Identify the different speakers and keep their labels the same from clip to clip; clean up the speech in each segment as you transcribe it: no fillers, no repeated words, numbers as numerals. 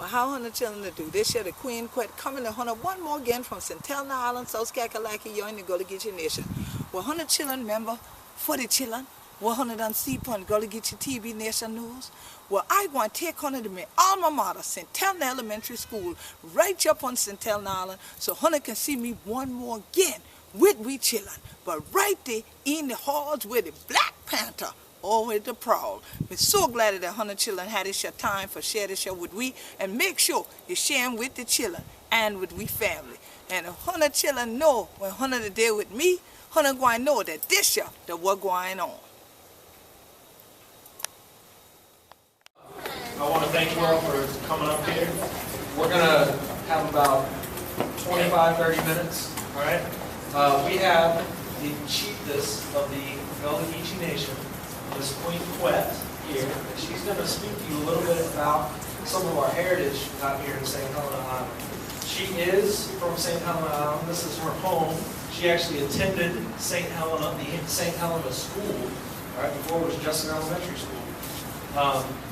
Speaker 1: how Hunter children to do. This year the Queen Quet coming to Hunter one more again from St. Helena Island, South Kakalaki, you're in the Gullah Geechee Nation. Well, Hunter children member for the children. Well, Hunter done see on Gullah Geechee TV Nation News. Well, I want to take Hunter to my alma mater, St. Helena Elementary School, right up on St. Helena Island, so Hunter can see me one more again with we children. But right there in the halls with the Black Panther, or with the prowl. We're so glad that Hunter children had this time for share this show with we, and make sure you share them with the children and with we family. And if Hunter children know when Hunter there with me, Hunter going to know that this year that what's going on.
Speaker 2: I want to thank you all for coming up here. We're going to have about 25-30 minutes, all right? We have the chiefess of the Gullah Geechee Nation, Miss Queen Quet, here, and she's going to speak to you a little bit about some of our heritage out here in St. Helena Island. She is from St. Helena Island. This is her home. She actually attended St. Helena, the St. Helena School, all right, before it was just an elementary school.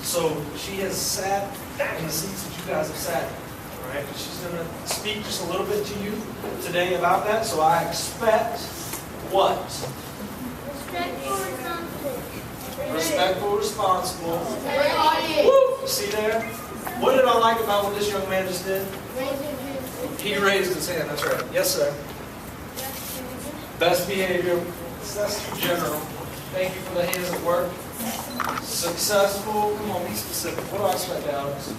Speaker 2: So she has sat in the seats that you guys have sat in. All right? She's going to speak just a little bit to you today about that. So I expect what? Respectful, responsible. Woo! You see there? What did I like about what this young man just did? He raised his hand. That's right. Yes, sir. Best behavior. That's too general. Thank you for the hands at work. Successful. Come on, be specific. What do I expect, Alex?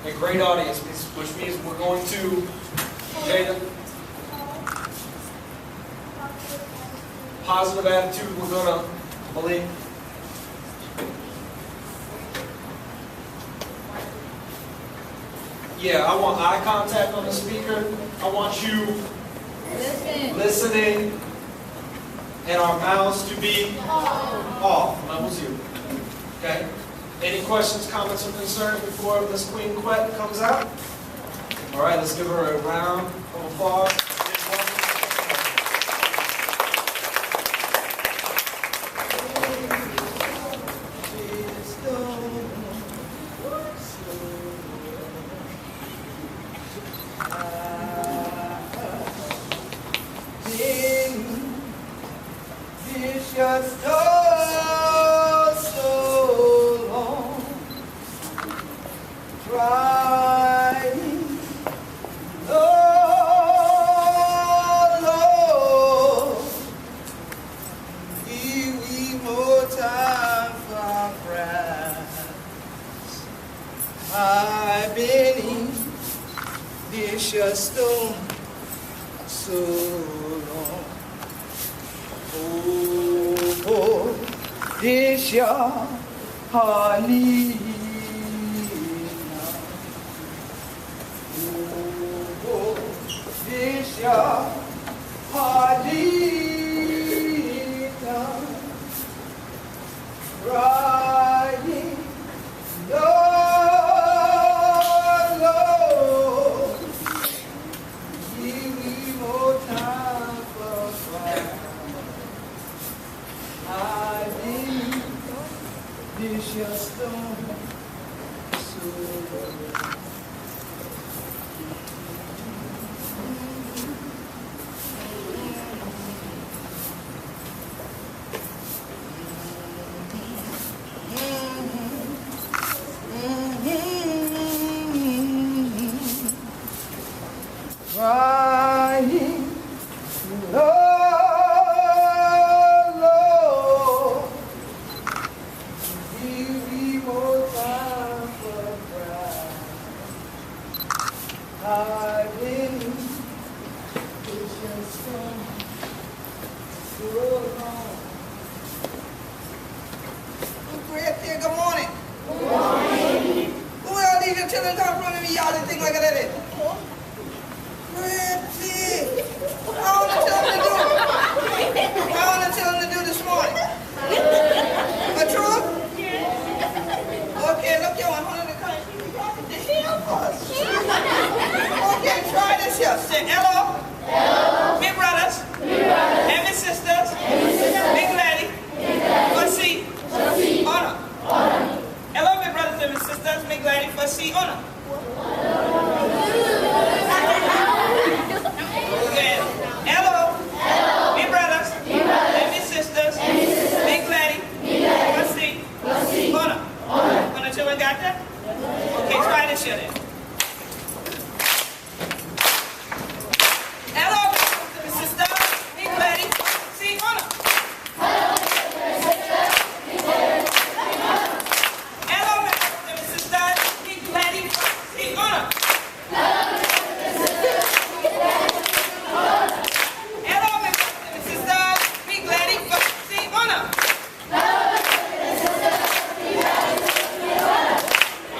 Speaker 2: A great audience, which means we're going to Jada. Positive attitude. We're going to believe. Yeah, I want eye contact on the speaker. I want you listening. And our mouths to be off. Level 0. Okay? Any questions, comments, or concerns before Miss Queen Quet comes out? All right, let's give her a round of applause.
Speaker 1: Just so long, trying, Lord, give me more time for prayers. I've been in this just so long. Oh, this your honey. Oh, this your honey. Crying, Lord, Lord, give me more time for crying. I've been this your stone so long. Crying, Lord, Lord, give me more time for pride. I've been patient so long. Quet here, good morning. Good morning. Who are these children come from me, y'all, and things like that? Quet here. I want to tell them to do. I want to tell them to do this morning. A truth? Okay, look, you want one of the country. Y'all need to help us. Okay, try this here. Say hello. Hello. Big brothers. Big brothers. And sisters. Big lady. Big lady. Let's see. Honor. Honor. Hello, big brothers and sisters.
Speaker 2: see honor. Okay. Hello. Me brothers. And me sisters. Me gladdy. Let's see. Honor. Honor children got that? Okay, try this shit then. Hello, me sister. Me gladdy. See honor. Hello, me sister. Me gladdy. See honor. Hello, me sister. Me gladdy. See honor.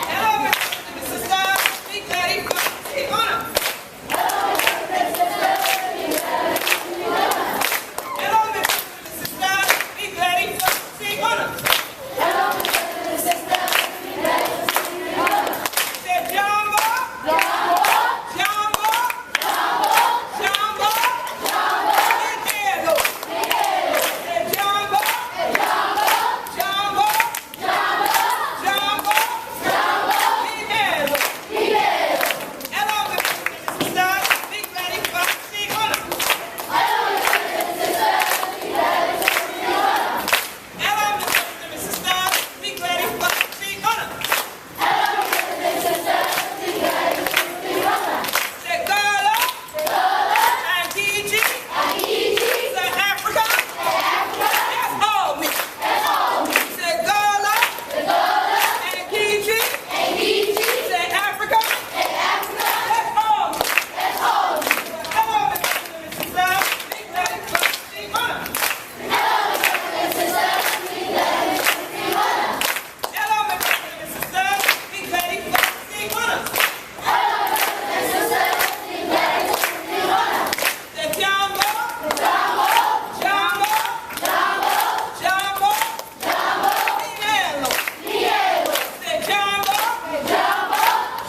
Speaker 2: Hello, me sister. Me gladdy. See honor. Hello, me sister. Me gladdy. See honor. Say Jumbo. Jumbo. Jumbo. Nintendo. Say Jumbo. Jumbo. Jumbo. Nintendo. Hello, me sister. Me gladdy. See honor. Hello, me sister. Me gladdy. See honor. Say Gullah and Geechee. Say Africa. That's all me. Say Gullah and Geechee. Say Africa. That's all me. Hello, me sister. Me gladdy. See honor. Hello, me sister. Me gladdy. See honor. Say Jumbo. Jumbo. Jumbo. Nintendo. Say Jumbo.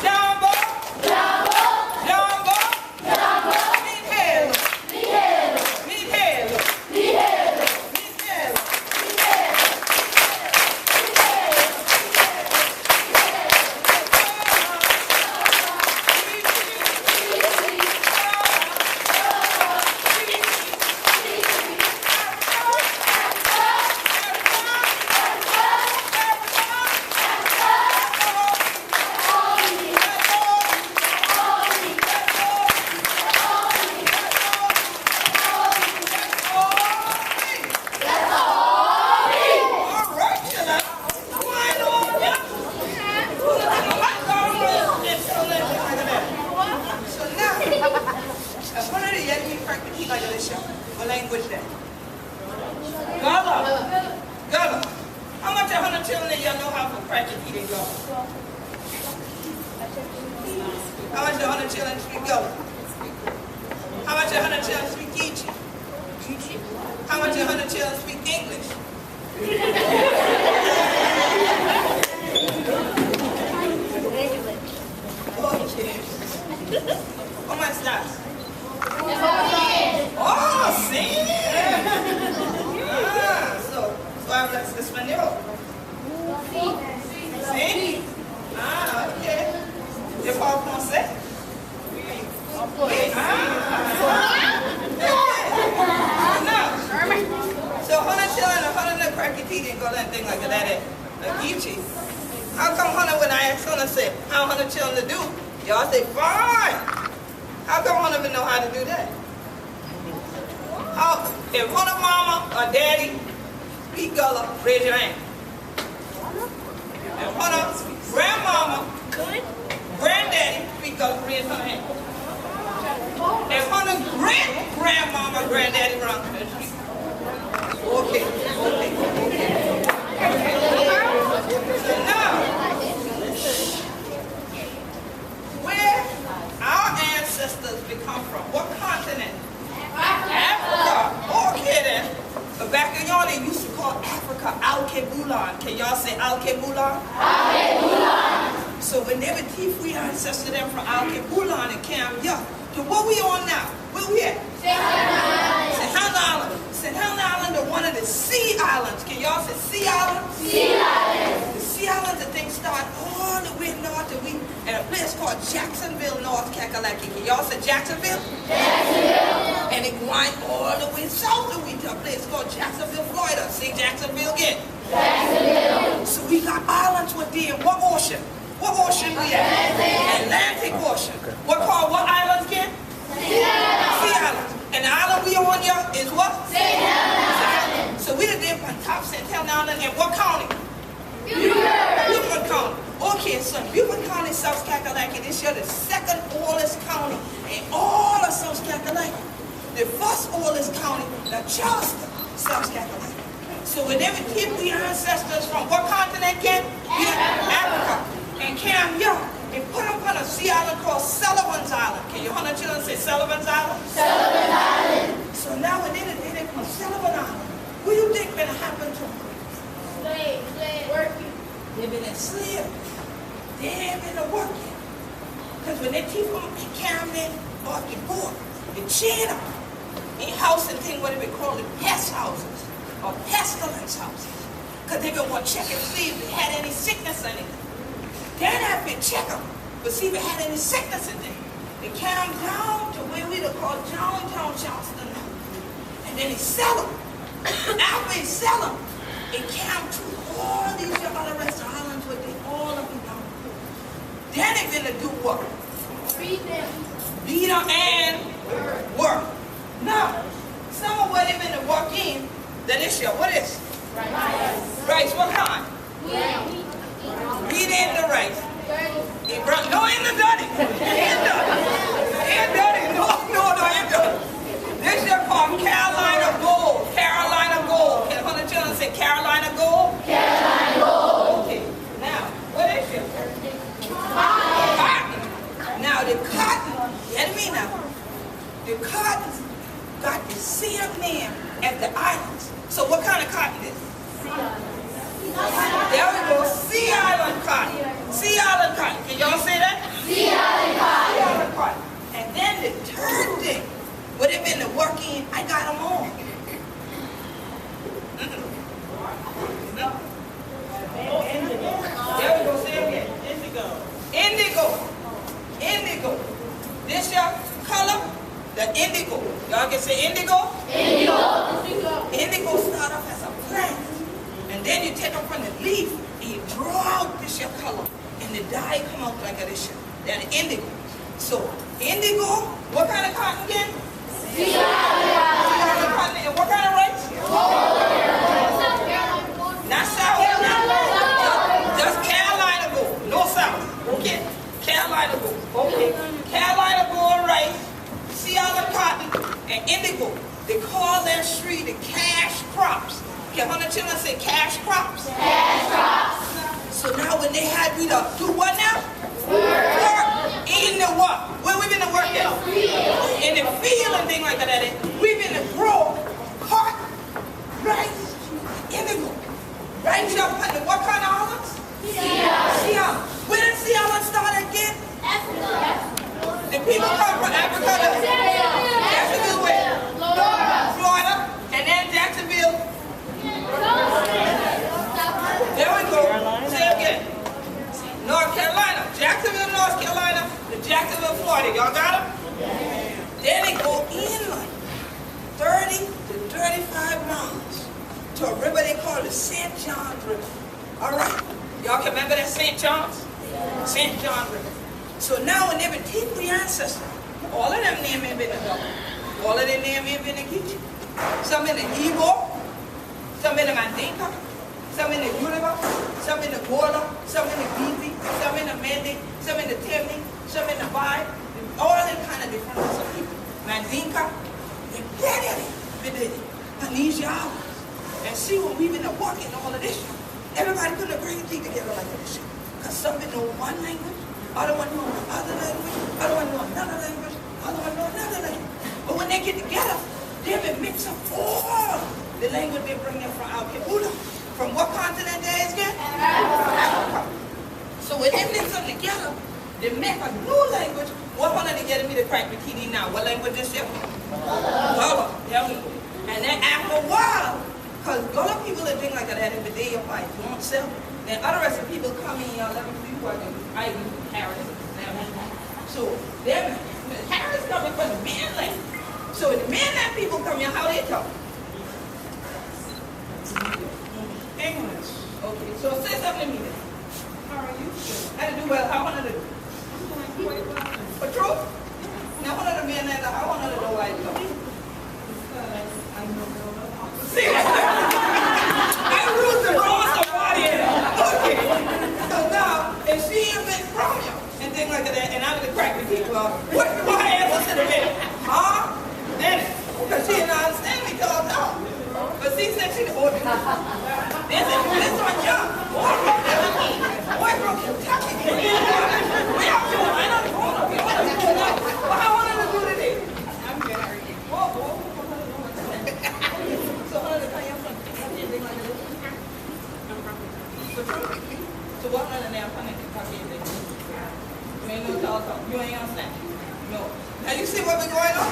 Speaker 2: Jumbo. Jumbo. Nintendo. Nintendo. What language that? Gullah. Gullah. How much of 100 children that y'all know how to practice eating Gullah? How much of 100 children speak Gullah? How much of 100 children speak Geechee? How much of 100 children speak English? Okay. How much that? Oh, sí. So hablas español. Sí. Okay. ¿Tu parles français? Oui. So 100 children, 100 cracky teeth and go that thing like that at Geechee. How come 100 when I ask someone say, how 100 children to do? Y'all say, fine. How come 100 know how to do that? If 100 mama or daddy speak Gullah, raise your hand. If 100 grandmama, granddaddy speak Gullah, raise your hand. If 100 grandmama, granddaddy wrong, okay. So now, where our ancestors become from? What continent? Africa. Okay then. But back in y'all, they used to call Africa Al-Kebulan. Can y'all say Al-Kebulan? Al-Kebulan. So when they were teeth, we ancestors them from Al-Kebulan and came here. So what we on now? Where we at? St. Helena Island. St. Helena Island is one of the sea islands. Can y'all say sea island? Sea island. The sea
Speaker 1: Sea Island, the thing start all the way north and we at a place called Jacksonville, North Kakalaki. Can y'all say Jacksonville? Jacksonville. And it went all the way south and we to a place called Jacksonville, Florida. Say Jacksonville again. Jacksonville. So we got islands with there. What ocean? What ocean we at? Atlantic Ocean. What islands again? Sea Islands. And the island we on here is what? St. Helena. So we live on top St. Helena Island in what county? Beaufort County. Okay, so Beaufort County, South Kakalaki, this year the second oldest county in all of South Kakalaki. The first oldest county, the Charleston, South Kakalaki. So whenever people, your ancestors from what continent came? Africa. And came here and put them on a sea island called Sullivan's Island. Can your hundred children say Sullivan's Island? Sullivan's Island. So now when they from Sullivan Island, what do you think going to happen to them? Working. They've been enslaved. They ain't been working. Because when they keep them in Camden or the board, they chain them in house and thing what they been called pest houses or pestilence houses. Because they've been want to check and see if they had any sickness in it. Then have been check them, but see if they had any sickness in them. They came down to where we call downtown Charleston now. And then they sell them. After they sell them, it came to all these other rest of islands with they all of them down. Then they're going to do what? Beat them and work. Now, some of what they've been to work in, that this year, what is? Rice. What kind? Beat in the rice. No, in the dirty. In dirty. No, in dirty. This year called Carolina Gold. Carolina Gold. Can one of the children say Carolina Gold? Carolina Gold. Okay. Now, what is it? Cotton. Now, the cotton, hear me now. The cotton got the same name as the islands. So what kind of cotton is? There we go. Sea Island cotton. Sea Island cotton. Can y'all say that? Sea Island cotton. Sea Island cotton. And then the third thing, what they've been to work in, I got them all. There we go. Say it again. Indigo. This your color, the indigo. Y'all can say indigo? Indigo start off as a plant. And then you take up from the leaf and you draw out this your color. And the dye come out like this here. That's indigo. So indigo, what kind of cotton again? Sea Island cotton. And what kind of rice? Not South. Just Carolina Gold. No South. Okay. Carolina Gold. Okay. Carolina Gold rice, Sea Island cotton, and indigo. They call that tree the cash crops. Can one of the children say cash crops? Cash crops. So now when they had me to do what now? Work. In the what? Where we been to work at? In the field and things like that. We've been to grow cotton, rice, indigo. Rice up under what kind of islands? Sea Island. Where did Sea Island start again? Africa. The people come from Africa to Jacksonville where? Florida. And then Jacksonville. There we go. Say it again. North Carolina. Jacksonville, North Carolina. To Jacksonville, Florida. Y'all got them? Then they go inland 30 to 35 miles to a river they call the St. John's River. All right. Y'all can remember that St. John's? St. John River. So now when they been teaching the ancestors, all of them names ain't been a double. All of their names ain't been a Geechee. Some in the Igbo, some in the Mandinka, some in the Gullah, some in the Gullah, some in the Geechee, some in the Mende, some in the Temni, some in the Bai, all them kind of different some people. Mandinka, they plenty of them. Tunisia, and see when we've been working all of this, everybody couldn't agree to think together like this. Because some know one language, other one know another language, other one know another language, other one know another language. But when they get together, they been mix up all the language they bring in from out here. From what continent they is again? Africa. So when they mix them together, they make a new language. What one of they getting me to crack bikini now? What language is it? Gullah. There we go. And then after a while, Because Gullah people that think like that every day of life won't sell. Then other rest of people come in, y'all let me see what I use Harris. So them Harris coming from the mainland. So the mainland people come here, how they talk? English. Okay, so say something to me then. How are you? I do well. How want to do? For true? Now one of the mainland, I want to know why you come. See, I ruled the wrong somebody. Okay. So now, if she ain't been from you and things like that, and I'm gonna crack the people off, what I answer to the minute? Huh? Then, because she didn't understand me till I talk. But she said she didn't order. This one young. Boy from Kentucky. We are doing. I know the phone up here. What I wanted to do today? I'm married. Whoa. So what kind of damn funny Kentucky is it? You ain't no talk. You ain't understand. No. Now you see what been going on?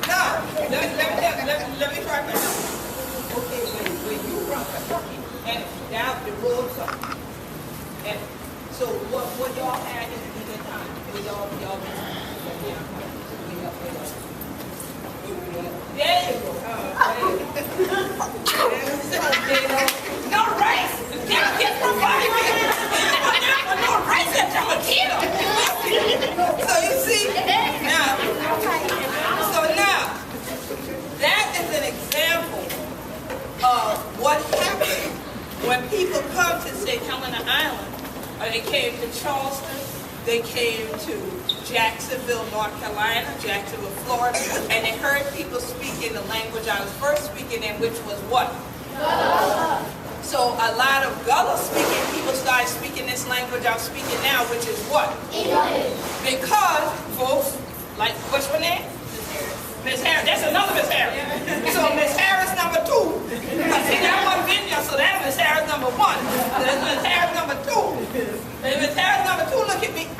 Speaker 1: Now, let me try that. Okay, when you from Kentucky and down the road something. And so what y'all had in the time? What y'all there you go. No rice. Get from body. No rice at Tamakito. So you see, now, that is an example of what happened when people come to St. Helena Island, or they came to Charleston, they came to Jacksonville, North Carolina, Jacksonville, Florida, and they heard people speaking the language I was first speaking in, which was what? Gullah. So a lot of Gullah speaking people started speaking this language I'm speaking now, which is what? English. Because folks, like, what's your name? Miss Harris. That's another Miss Harris. So Miss Harris number 2. See, that one video, so that's Miss Harris number 1. That's Miss Harris number 2. And Miss Harris number 2, look at me.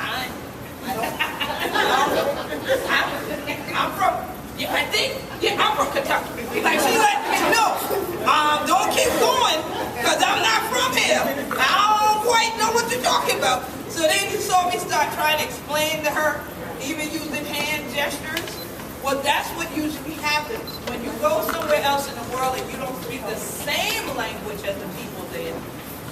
Speaker 1: I'm from, I'm from Kentucky. Like, she let me know. Don't keep going, because I'm not from here. I don't quite know what you're talking about. So then you saw me start trying to explain to her, even using hand gestures. Well, that's what usually happens. When you go somewhere else in the world and you don't speak the same language as the people there,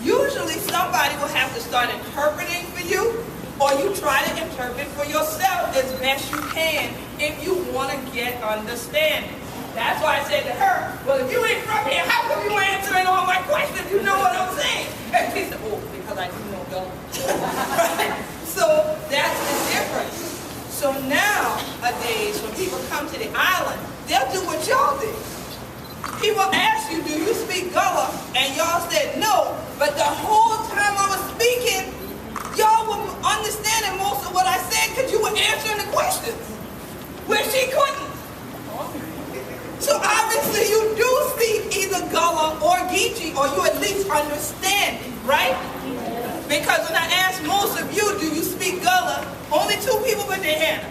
Speaker 1: usually somebody will have to start interpreting for you, or you try to interpret for yourself as best you can if you want to get understanding. That's why I said to her, well, if you ain't from here, how come you answering all my questions? You know what I'm saying? And she said, oh, because I do know Gullah. Right? So that's the difference. So nowadays, when people come to the island, they'll do what y'all did. People ask you, do you speak Gullah? And y'all said no. But the whole time I was speaking, y'all were understanding most of what I said because you were answering the questions, where she couldn't. So obviously you do speak either Gullah or Geechee, or you at least understand it, right? Because when I asked most of you, do you speak Gullah, only 2 people put their hand up.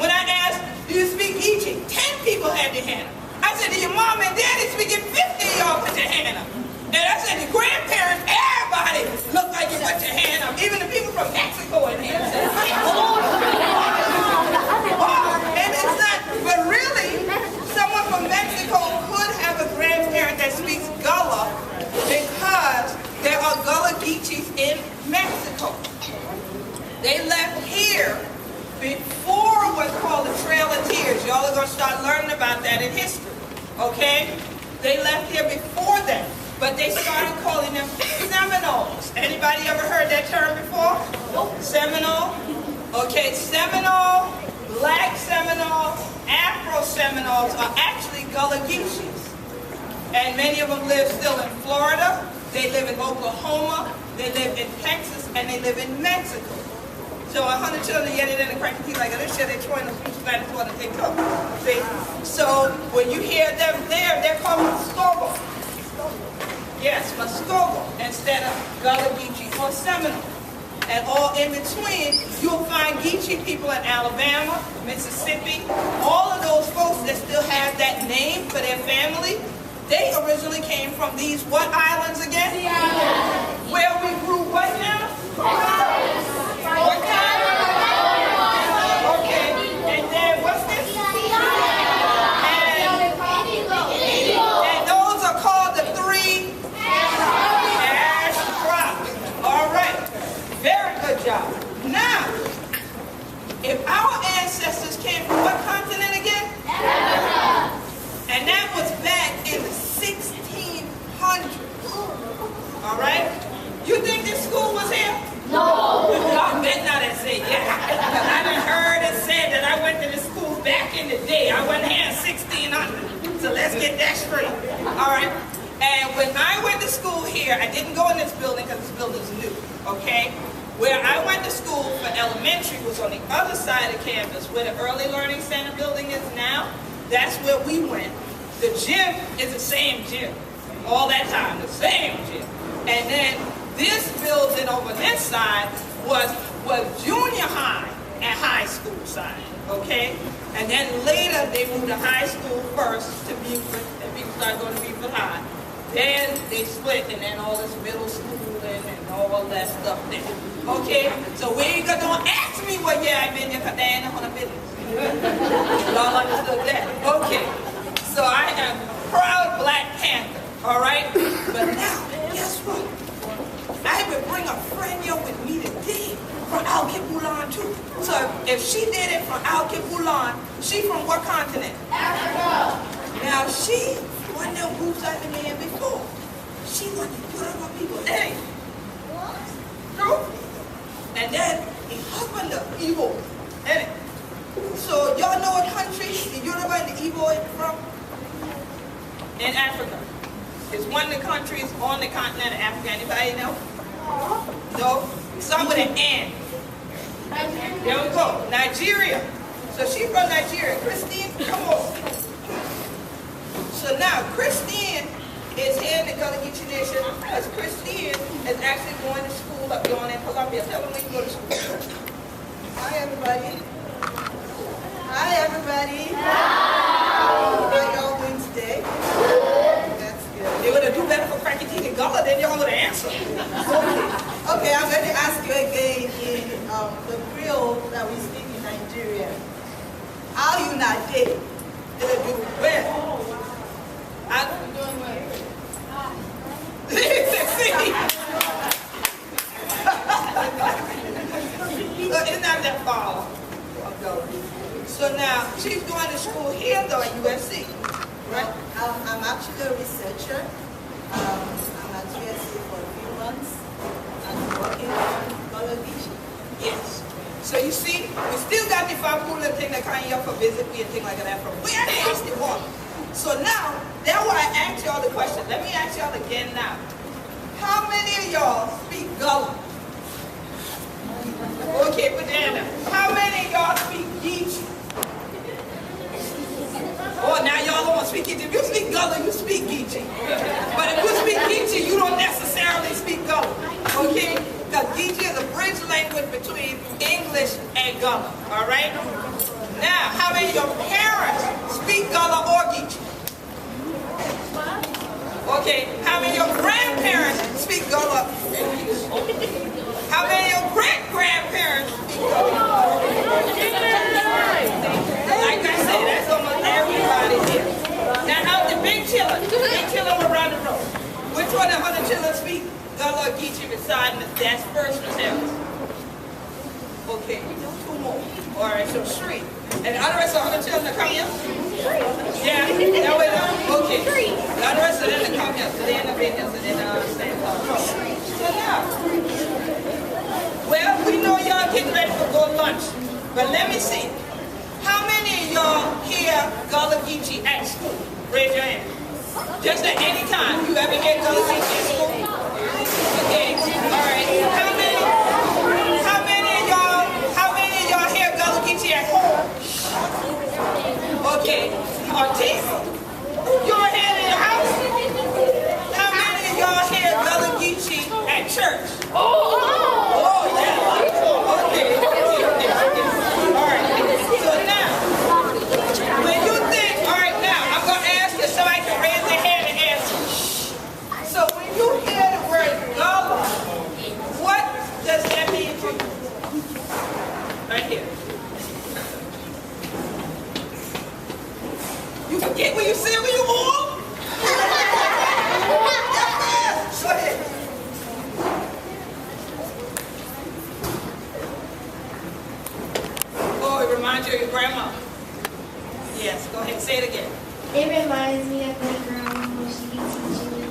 Speaker 1: When I asked, do you speak Geechee, 10 people had their hand up. I said, do your mom and daddy speaking? 50 of y'all put your hand up. And I said, the grandparents, everybody look like you put your hand up. Even the people from Mexico in here said, and it's not, but really, someone from Mexico could have a grandparent that speaks Gullah because there are Gullah Geechees in Mexico. They left here before what's called the Trail of Tears. Y'all are going to start learning about that in history, okay? They left here before that, but they started calling them Seminoles. Anybody ever heard that term before? Seminole? Okay, Seminole, Black Seminole, Afro-Seminoles are actually Gullah Geechees. And many of them live still in Florida, they live in Oklahoma, they live in Texas, and they live in Mexico. So 100 children get it in the crack and like this shit, they're trying to speak Spanish for to take up. See? So when you hear them there, they're called Muskogo. Yes, Muskogo, instead of Gullah Geechee or Seminole.
Speaker 3: and all in between, you'll find Geechee people in Alabama, Mississippi, all of those folks that still have that name for their family. They originally came from these what islands again? Where we grew what now? What kind? Okay, and then what's this? And those are called the three ash crops. All right, very good job. Now, if our ancestors came from what continent again? Africa. And that was back in the 1600s. All right? You think this school was here? No. I bet not and say yeah. I done heard it said that I went to the school back in the day. I wasn't here in 1600. So let's get that straight. All right? And when I went to school here, I didn't go in this building because this building's new. Okay? Where I went to school for elementary was on the other side of campus, where the Early Learning Center building is now. That's where we went. The gym is the same gym. All that time, the same gym. And then this building over this side was junior high and high school side, okay? And then later they moved to high school first to Beaufort, and people started going to Beaufort High. Then they split, and then all this middle school and all that stuff there. Okay? So we ain't gonna ask me what year I've been there, because they ain't on the business. Y'all understood that? Okay. So I am proud Black Panther, all right? But now, guess what? I would bring a friend here with me today from Al-Kibulan too. So if she did it from Al-Kibulan, she from what continent? Africa. Now she one of them groups I've been in before. She was the Yoruba people. Hey. True? And then the husband of Igbo. Hey. So y'all know what country the Yoruba and the Igbo is from? In Africa. It's one of the countries on the continent of Africa. Anybody know? No? Start with an N. There we go. Nigeria. So she's from Nigeria. Christine, come on. So now Christine is here in the Gullah Geechee Nation because Christine is actually going to school up going in Columbia. Tell them when you go to school. Hi everybody. Hi everybody. How y'all doing today? That's good. They would have do better for Cracky Teeth and Gullah, then y'all would have answered. Okay, I'm going to ask you again in the Creole that we speak in Nigeria. How you not did? Did it do well? I'm doing well. So it's not that far ago. So now, she's going to school here though at USC, right?
Speaker 4: I'm actually a researcher. I'm at USC for a few months. I'm working on Gullah Geechee.
Speaker 3: Yes. So you see, we still got the Fapula thing that kind of for visit me and things like that from where they asked it was. So now, that's why I asked y'all the question. Let me ask y'all again now. How many of y'all speak Gullah? Okay, put that down. How many of y'all speak Geechee? Oh, now y'all don't want to speak Geechee. If you speak Gullah, you speak Geechee. But if you speak Geechee, you don't necessarily speak Gullah. Okay? Because Geechee is a bridge language between English and Gullah. All right? Now, how many of your parents speak Gullah or Geechee? Okay, how many of your grandparents speak Gullah and Geechee? How many of your great-grandparents speak Gullah? Like I said, that's almost everybody here. Now, out the big Chillun around the road. Which one of the Chillun speak Gullah or Geechee beside Miss Dash first, Miss Harris? Okay, two more. All right, so three. And the other rest of the Chillun come here? Yeah, that way down? Okay. The other rest of them come here. So they end up in here, so they don't understand. So now, well, we know y'all getting ready for go lunch. But let me see. How many of y'all hear Gullah Geechee at school? Raise your hand. Just at any time. You ever hear Gullah Geechee at school? Okay. All right. How many of y'all hear Gullah Geechee at home? Okay. Ortiz, you ever hear it in your house? How many of y'all hear Gullah Geechee at church? Oh, yeah. Forget what you said when you all? Go ahead. Oh, it reminds you of your grandma. Yes, go ahead, say it again.
Speaker 5: It reminds me of my grandma when she be teaching me.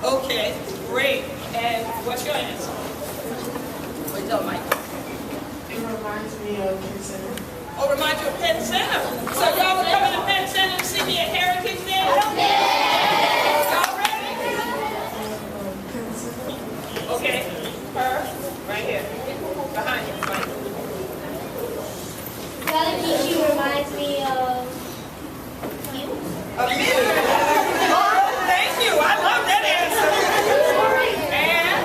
Speaker 3: Okay, great. And what's your answer? Wait, tell Mike.
Speaker 5: It reminds me of Penn Center.
Speaker 3: Oh, remind you of Penn Center. So y'all were coming to Penn Center to see me at Heritage Day? Y'all ready?
Speaker 5: Penn Center.
Speaker 3: Okay, her, right here. Behind you, Mike.
Speaker 5: Gullah Geechee reminds me of you.
Speaker 3: Of me? Oh, thank you. I love that answer. And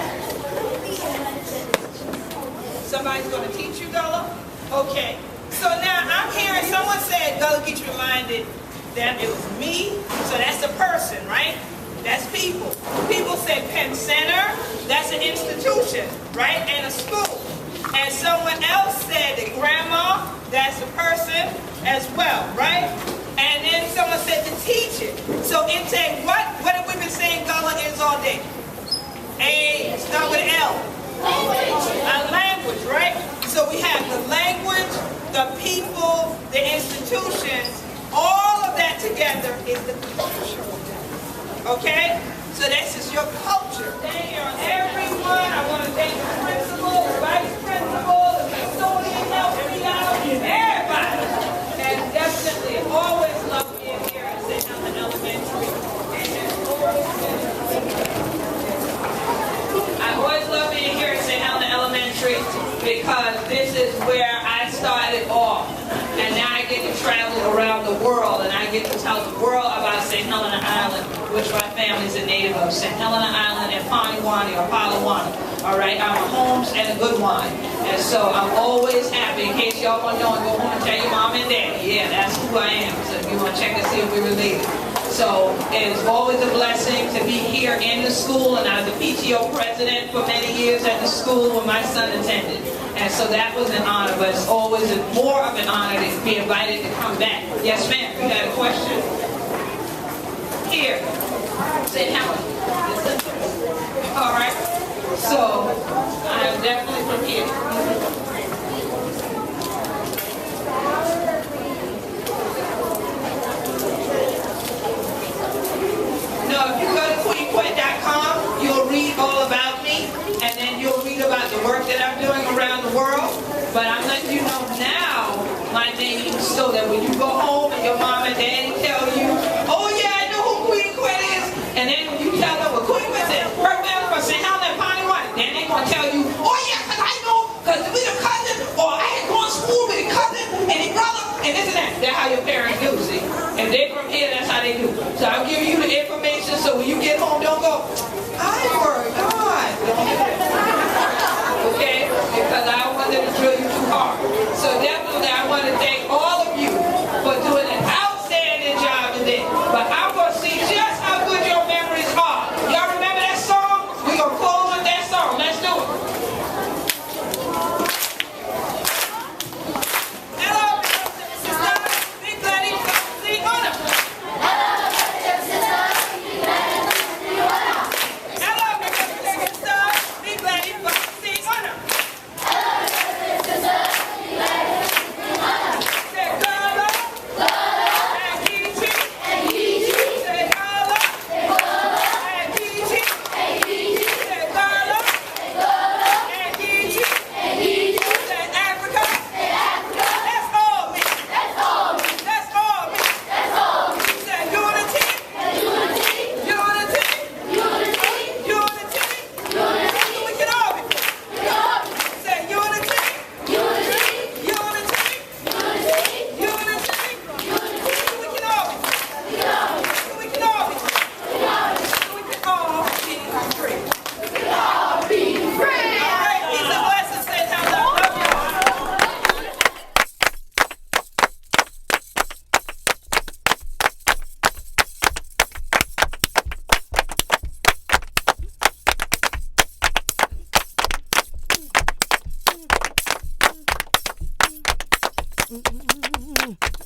Speaker 3: somebody's going to teach you, Gullah? Okay. So now I'm hearing someone said Gullah Geechee reminded them it was me. So that's a person, right? That's people. People said Penn Center. That's an institution, right? And a school. And someone else said that grandma. That's a person as well, right? And then someone said to teach it. So it's a what? What have we been saying Gullah is all day? Start with L. A language, right? So we have the language, the people, the institutions, all of that together is the culture. Okay? So this is your culture. Thank you, everyone. I want to thank the principal, the vice principal, the custodian, helping me out, everybody. And definitely always love being here at St. Helen Elementary. I always love being here at St. Helen Elementary because this is where I started off. And now I get to travel around the world and I get to tell the world about St. Helena Island, which my family's a native of. St. Helena Island and Paniwani or Palawan. All right, I'm a Holmes and a good wine. And so I'm always happy. In case y'all want to know, go home and tell your mom and dad. Yeah, that's who I am. So if you want to check and see if we're related. So it's always a blessing to be here in the school, and I was the PTO president for many years at the school when my son attended. And so that was an honor, but it's always more of an honor to be invited to come back. Yes, ma'am, you had a question? Here. St. Helen. All right. So I'm definitely from here. No, if you go to quet.com, you'll read all about me, and then you'll read about the work that I'm doing around the world. But I'm letting you know now my name so that when you go home and your mom and daddy tell you, oh yeah, I know who Queen Quet is, and then when you tell them what Queen Quet is, her family from St. Helena and Paniwani, then they're going to tell you, oh yeah, because I know, because we the cousin, or I had gone to school with a cousin and his brother, and this and that. That's how your parents do, see. If they're from here, that's how they do. So I'll give you the information so when you get home, don't go, I forgot. Don't do that. Okay? Because I don't want them to drill you too hard. So definitely I want to thank all of you for doing an outstanding job today. But I'm going to see just how good your memories are. Y'all remember that song? We're going to close with that song. Let's do it.
Speaker 1: Mm-mm-mm-mm.